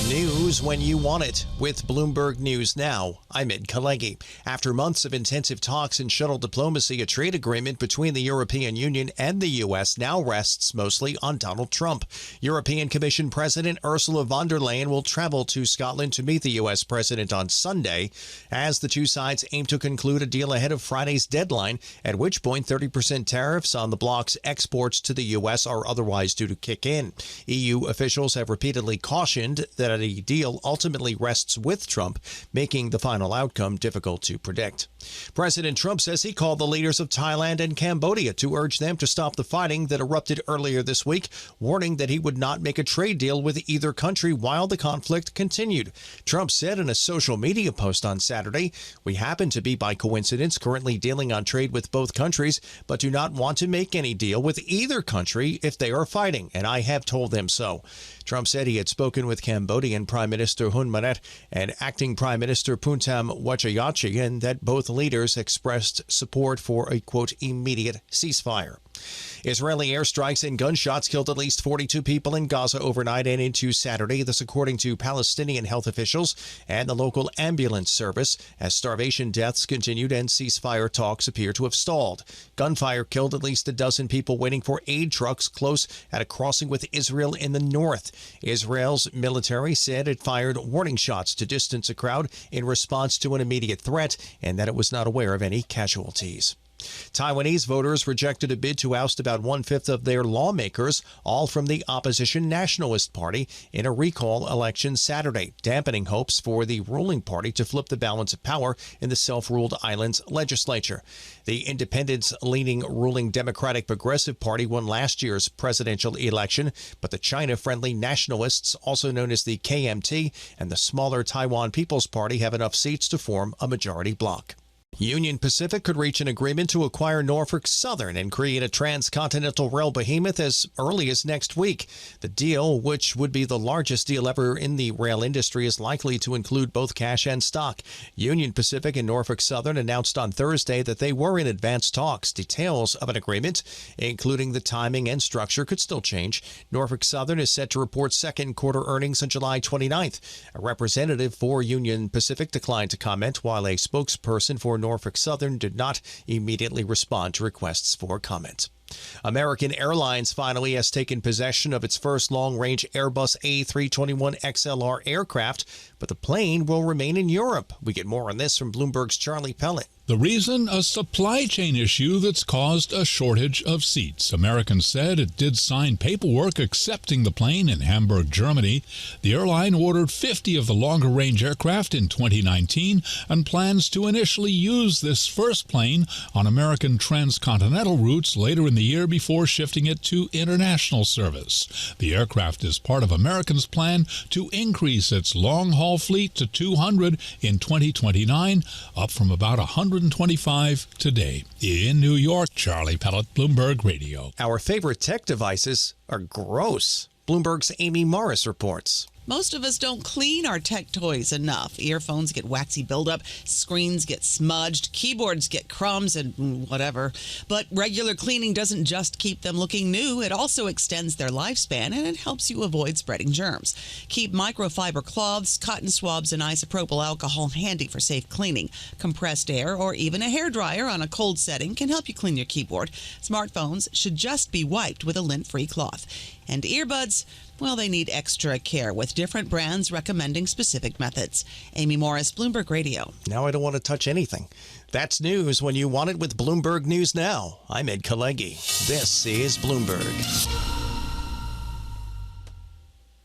News when you want it. With Bloomberg News Now, I'm Ed Kalegi. After months of intensive talks and shuttle diplomacy, a trade agreement between the European Union and the U.S. now rests mostly on Donald Trump. European Commission President Ursula von der Leyen will travel to Scotland to meet the U.S. president on Sunday, as the two sides aim to conclude a deal ahead of Friday's deadline, at which point 30% tariffs on the bloc's exports to the U.S. are otherwise due to kick in. EU officials have repeatedly cautioned that a deal ultimately rests with Trump, making the final outcome difficult to predict. President Trump says he called the leaders of Thailand and Cambodia to urge them to stop the fighting that erupted earlier this week, warning that he would not make a trade deal with either country while the conflict continued. Trump said in a social media post on Saturday, "We happen to be, by coincidence, currently dealing on trade with both countries, but do not want to make any deal with either country if they are fighting, and I have told them so." Trump said he had spoken with Cambodian Prime Minister Hun Manet and Acting Prime Minister Puntham Wachayachai, and that both leaders expressed support for a, quote, immediate ceasefire. Israeli airstrikes and gunshots killed at least 42 people in Gaza overnight and into Saturday, this according to Palestinian health officials and the local ambulance service, as starvation deaths continued and ceasefire talks appear to have stalled. Gunfire killed at least a dozen people waiting for aid trucks close at a crossing with Israel in the north. Israel's military said it fired warning shots to distance a crowd in response to an immediate threat, and that it was not aware of any casualties. Taiwanese voters rejected a bid to oust about one-fifth of their lawmakers, all from the opposition Nationalist Party, in a recall election Saturday, dampening hopes for the ruling party to flip the balance of power in the self-ruled island's legislature. The independence-leaning ruling Democratic Progressive Party won last year's presidential election, but the China-friendly Nationalists, also known as the KMT, and the smaller Taiwan People's Party have enough seats to form a majority bloc. Union Pacific could reach an agreement to acquire Norfolk Southern and create a transcontinental rail behemoth as early as next week. The deal, which would be the largest deal ever in the rail industry, is likely to include both cash and stock. Union Pacific and Norfolk Southern announced on Thursday that they were in advanced talks. Details of an agreement, including the timing and structure, could still change. Norfolk Southern is set to report second quarter earnings on July 29th. A representative for Union Pacific declined to comment, while a spokesperson for Norfolk Southern did not immediately respond to requests for comment. American Airlines finally has taken possession of its first long-range Airbus A321XLR aircraft, but the plane will remain in Europe. We get more on this from Bloomberg's Charlie Pellet. The reason? A supply chain issue that's caused a shortage of seats. American said it did sign paperwork accepting the plane in Hamburg, Germany. The airline ordered 50 of the longer-range aircraft in 2019 and plans to initially use this first plane on American transcontinental routes later in the year before shifting it to international service. The aircraft is part of American's plan to increase its long-haul fleet to 200 in 2029, up from about 125 today. In New York, Charlie Pellet, Bloomberg Radio. Our favorite tech devices are gross. Bloomberg's Amy Morris reports. Most of us don't clean our tech toys enough. Earphones get waxy buildup, screens get smudged, keyboards get crumbs and whatever. But regular cleaning doesn't just keep them looking new. It also extends their lifespan, and it helps you avoid spreading germs. Keep microfiber cloths, cotton swabs, and isopropyl alcohol handy for safe cleaning. Compressed air or even a hairdryer on a cold setting can help you clean your keyboard. Smartphones should just be wiped with a lint-free cloth. And earbuds, well, they need extra care, with different brands recommending specific methods. Amy Morris, Bloomberg Radio. Now I don't want to touch anything. That's news when you want it with Bloomberg News Now. I'm Ed Kalegi. This is Bloomberg.